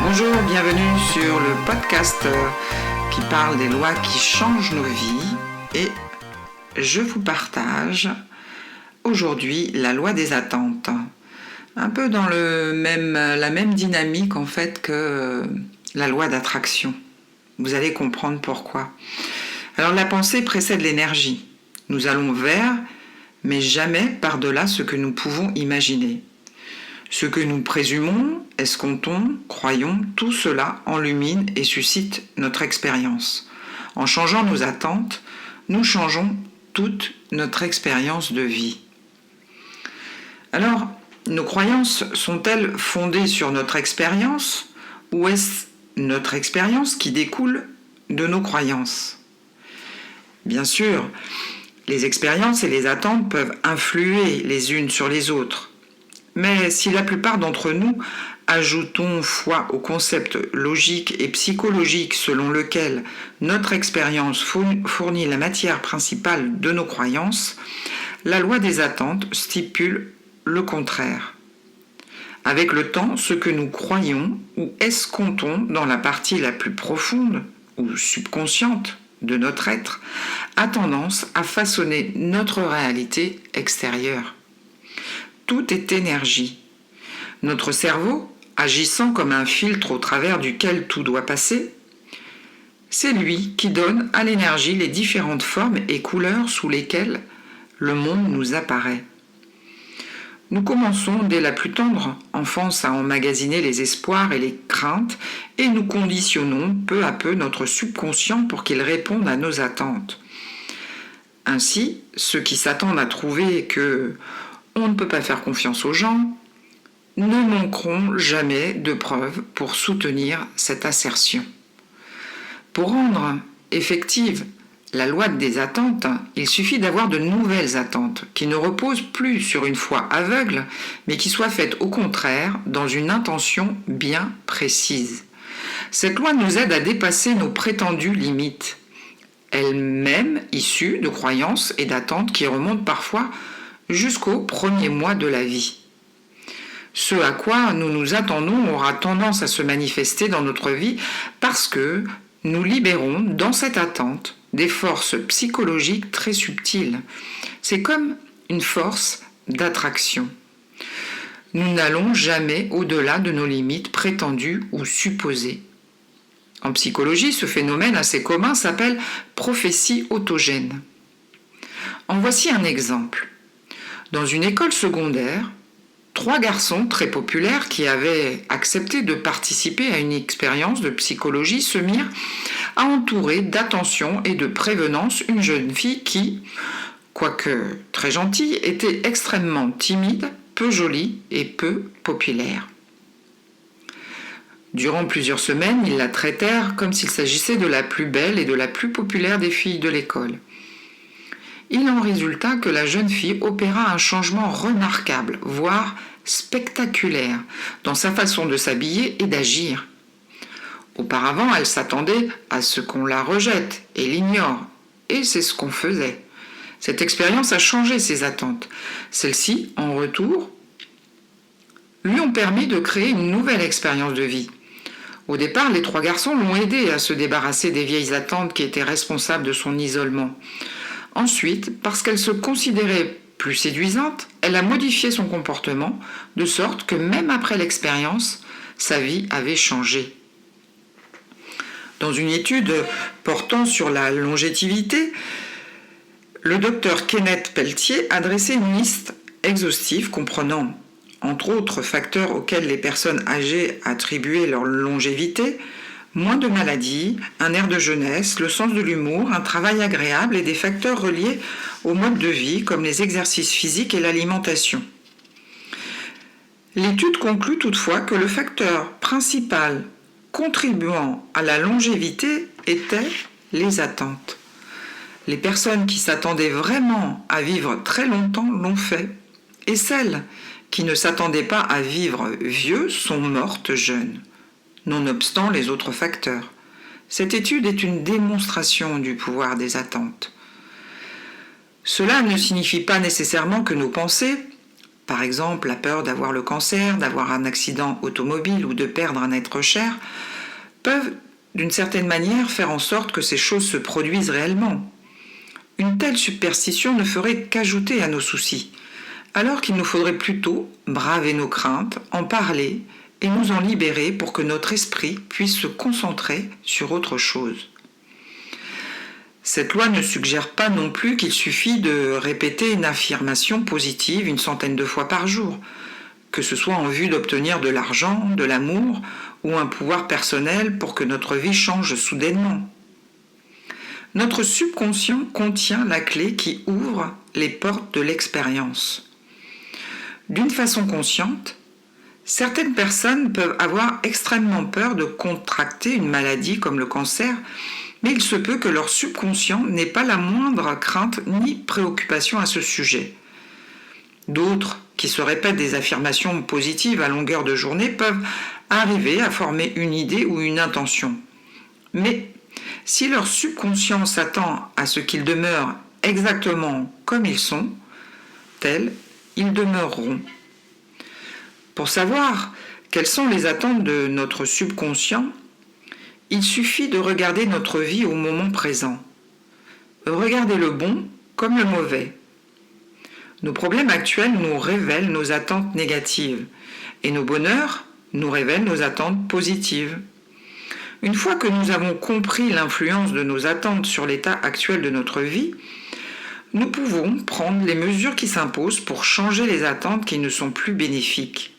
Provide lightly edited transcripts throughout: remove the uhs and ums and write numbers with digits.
Bonjour, bienvenue sur le podcast qui parle des lois qui changent nos vies et je vous partage aujourd'hui la loi des attentes. Un peu dans la même dynamique en fait que la loi d'attraction. Vous allez comprendre pourquoi. Alors la pensée précède l'énergie. Nous allons vers, mais jamais par-delà ce que nous pouvons imaginer. Ce que nous présumons, escomptons, croyons, tout cela enlumine et suscite notre expérience. En changeant nos attentes, nous changeons toute notre expérience de vie. Alors, nos croyances sont-elles fondées sur notre expérience ou est-ce notre expérience qui découle de nos croyances ? Bien sûr, les expériences et les attentes peuvent influer les unes sur les autres. Mais si la plupart d'entre nous ajoutons foi au concept logique et psychologique selon lequel notre expérience fournit la matière principale de nos croyances, la loi des attentes stipule le contraire. Avec le temps, ce que nous croyons ou escomptons dans la partie la plus profonde ou subconsciente de notre être a tendance à façonner notre réalité extérieure. Tout est énergie. Notre cerveau, agissant comme un filtre au travers duquel tout doit passer, c'est lui qui donne à l'énergie les différentes formes et couleurs sous lesquelles le monde nous apparaît. Nous commençons dès la plus tendre enfance à emmagasiner les espoirs et les craintes et nous conditionnons peu à peu notre subconscient pour qu'il réponde à nos attentes. Ainsi, ceux qui s'attendent à trouver que on ne peut pas faire confiance aux gens, ne manqueront jamais de preuves pour soutenir cette assertion. Pour rendre effective la loi des attentes, il suffit d'avoir de nouvelles attentes qui ne reposent plus sur une foi aveugle, mais qui soient faites au contraire dans une intention bien précise. Cette loi nous aide à dépasser nos prétendues limites, elles-mêmes issues de croyances et d'attentes qui remontent parfois jusqu'au premier mois de la vie. Ce à quoi nous nous attendons aura tendance à se manifester dans notre vie parce que nous libérons dans cette attente des forces psychologiques très subtiles. C'est comme une force d'attraction. Nous n'allons jamais au-delà de nos limites prétendues ou supposées. En psychologie, ce phénomène assez commun s'appelle prophétie autogène. En voici un exemple. Dans une école secondaire, 3 garçons très populaires qui avaient accepté de participer à une expérience de psychologie se mirent à entourer d'attention et de prévenance une jeune fille qui, quoique très gentille, était extrêmement timide, peu jolie et peu populaire. Durant plusieurs semaines, ils la traitèrent comme s'il s'agissait de la plus belle et de la plus populaire des filles de l'école. Il en résulta que la jeune fille opéra un changement remarquable, voire spectaculaire, dans sa façon de s'habiller et d'agir. Auparavant, elle s'attendait à ce qu'on la rejette et l'ignore, et c'est ce qu'on faisait. Cette expérience a changé ses attentes. Celles-ci, en retour, lui ont permis de créer une nouvelle expérience de vie. Au départ, les 3 garçons l'ont aidée à se débarrasser des vieilles attentes qui étaient responsables de son isolement. Ensuite, parce qu'elle se considérait plus séduisante, elle a modifié son comportement de sorte que même après l'expérience, sa vie avait changé. Dans une étude portant sur la longévité, le docteur Kenneth Pelletier a dressé une liste exhaustive comprenant, entre autres facteurs auxquels les personnes âgées attribuaient leur longévité, moins de maladies, un air de jeunesse, le sens de l'humour, un travail agréable et des facteurs reliés au mode de vie comme les exercices physiques et l'alimentation. L'étude conclut toutefois que le facteur principal contribuant à la longévité était les attentes. Les personnes qui s'attendaient vraiment à vivre très longtemps l'ont fait, et celles qui ne s'attendaient pas à vivre vieux sont mortes jeunes, nonobstant les autres facteurs. Cette étude est une démonstration du pouvoir des attentes. Cela ne signifie pas nécessairement que nos pensées par exemple la peur d'avoir le cancer, d'avoir un accident automobile ou de perdre un être cher, peuvent d'une certaine manière faire en sorte que ces choses se produisent réellement. Une telle superstition ne ferait qu'ajouter à nos soucis, alors qu'il nous faudrait plutôt braver nos craintes, en parler et nous en libérer pour que notre esprit puisse se concentrer sur autre chose. Cette loi ne suggère pas non plus qu'il suffit de répéter une affirmation positive une centaine de fois par jour, que ce soit en vue d'obtenir de l'argent, de l'amour ou un pouvoir personnel pour que notre vie change soudainement. Notre subconscient contient la clé qui ouvre les portes de l'expérience. D'une façon consciente, certaines personnes peuvent avoir extrêmement peur de contracter une maladie comme le cancer, mais il se peut que leur subconscient n'ait pas la moindre crainte ni préoccupation à ce sujet. D'autres, qui se répètent des affirmations positives à longueur de journée, peuvent arriver à former une idée ou une intention. Mais si leur subconscient s'attend à ce qu'ils demeurent exactement comme ils sont, tels, ils demeureront. Pour savoir quelles sont les attentes de notre subconscient, il suffit de regarder notre vie au moment présent. Regardez le bon comme le mauvais. Nos problèmes actuels nous révèlent nos attentes négatives et nos bonheurs nous révèlent nos attentes positives. Une fois que nous avons compris l'influence de nos attentes sur l'état actuel de notre vie, nous pouvons prendre les mesures qui s'imposent pour changer les attentes qui ne sont plus bénéfiques.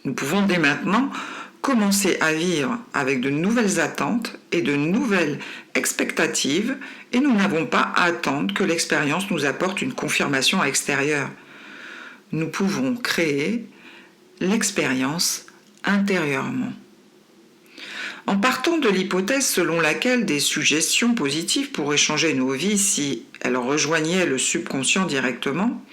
Nous pouvons dès maintenant commencer à vivre avec de nouvelles attentes et de nouvelles expectatives et nous n'avons pas à attendre que l'expérience nous apporte une confirmation extérieure. Nous pouvons créer l'expérience intérieurement. En partant de l'hypothèse selon laquelle des suggestions positives pourraient changer nos vies si elles rejoignaient le subconscient directement,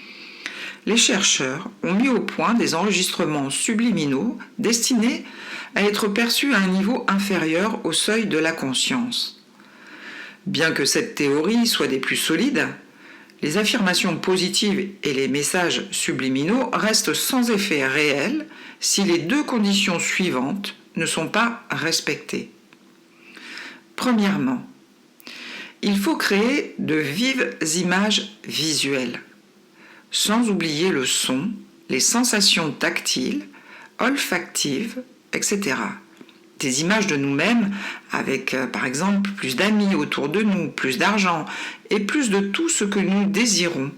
les chercheurs ont mis au point des enregistrements subliminaux destinés à être perçus à un niveau inférieur au seuil de la conscience. Bien que cette théorie soit des plus solides, les affirmations positives et les messages subliminaux restent sans effet réel si les deux conditions suivantes ne sont pas respectées. Premièrement, il faut créer de vives images visuelles, sans oublier le son, les sensations tactiles, olfactives, etc. Des images de nous-mêmes avec, par exemple, plus d'amis autour de nous, plus d'argent et plus de tout ce que nous désirons.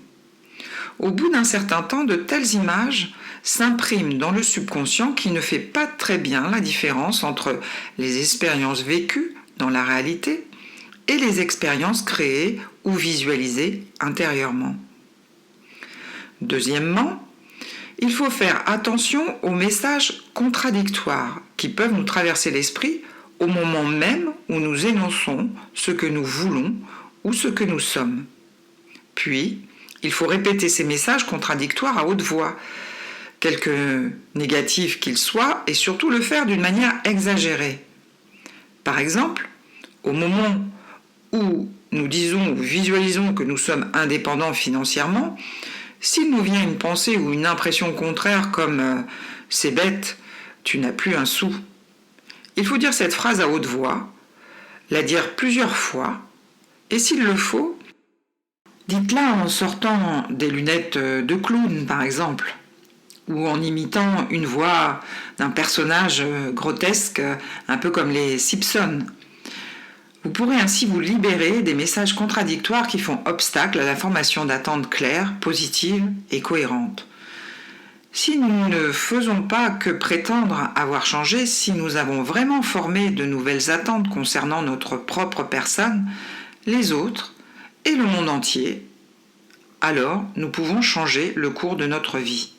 Au bout d'un certain temps, de telles images s'impriment dans le subconscient qui ne fait pas très bien la différence entre les expériences vécues dans la réalité et les expériences créées ou visualisées intérieurement. Deuxièmement, il faut faire attention aux messages contradictoires qui peuvent nous traverser l'esprit au moment même où nous énonçons ce que nous voulons ou ce que nous sommes. Puis, il faut répéter ces messages contradictoires à haute voix, quelque négatifs qu'ils soient, et surtout le faire d'une manière exagérée. Par exemple, au moment où nous disons ou visualisons que nous sommes indépendants financièrement, s'il nous vient une pensée ou une impression contraire comme « c'est bête, tu n'as plus un sou », il faut dire cette phrase à haute voix, la dire plusieurs fois, et s'il le faut, dites-la en sortant des lunettes de clown par exemple, ou en imitant une voix d'un personnage grotesque, un peu comme les Simpsons. Vous pourrez ainsi vous libérer des messages contradictoires qui font obstacle à la formation d'attentes claires, positives et cohérentes. Si nous ne faisons pas que prétendre avoir changé, si nous avons vraiment formé de nouvelles attentes concernant notre propre personne, les autres et le monde entier, alors nous pouvons changer le cours de notre vie.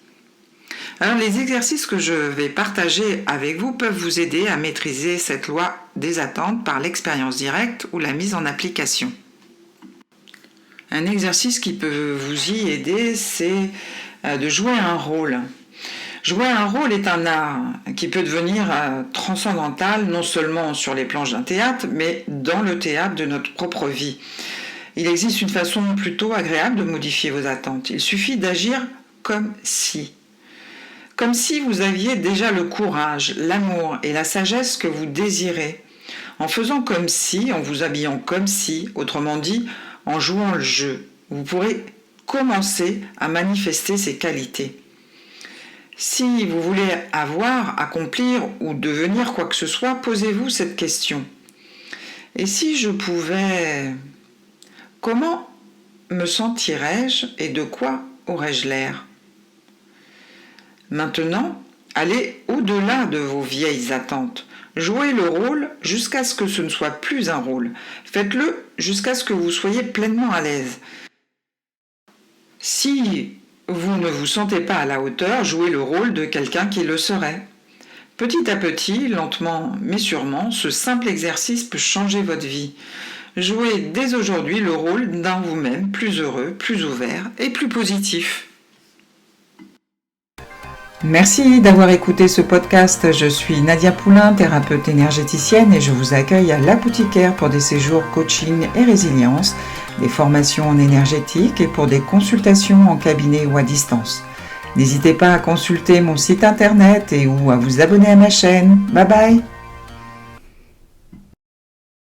Alors les exercices que je vais partager avec vous peuvent vous aider à maîtriser cette loi des attentes par l'expérience directe ou la mise en application. Un exercice qui peut vous y aider, c'est de jouer un rôle. Jouer un rôle est un art qui peut devenir transcendantal non seulement sur les planches d'un théâtre, mais dans le théâtre de notre propre vie. Il existe une façon plutôt agréable de modifier vos attentes. Il suffit d'agir comme si. Comme si vous aviez déjà le courage, l'amour et la sagesse que vous désirez. En faisant comme si, en vous habillant comme si, autrement dit, en jouant le jeu, vous pourrez commencer à manifester ces qualités. Si vous voulez avoir, accomplir ou devenir quoi que ce soit, posez-vous cette question. Et si je pouvais... Comment me sentirais-je et de quoi aurais-je l'air ? Maintenant, allez au-delà de vos vieilles attentes. Jouez le rôle jusqu'à ce que ce ne soit plus un rôle. Faites-le jusqu'à ce que vous soyez pleinement à l'aise. Si vous ne vous sentez pas à la hauteur, jouez le rôle de quelqu'un qui le serait. Petit à petit, lentement mais sûrement, ce simple exercice peut changer votre vie. Jouez dès aujourd'hui le rôle d'un vous-même plus heureux, plus ouvert et plus positif. Merci d'avoir écouté ce podcast. Je suis Nadia Poulain, thérapeute énergéticienne et je vous accueille à l'Apothicaire pour des séjours coaching et résilience, des formations en énergétique et pour des consultations en cabinet ou à distance. N'hésitez pas à consulter mon site internet et ou à vous abonner à ma chaîne. Bye bye!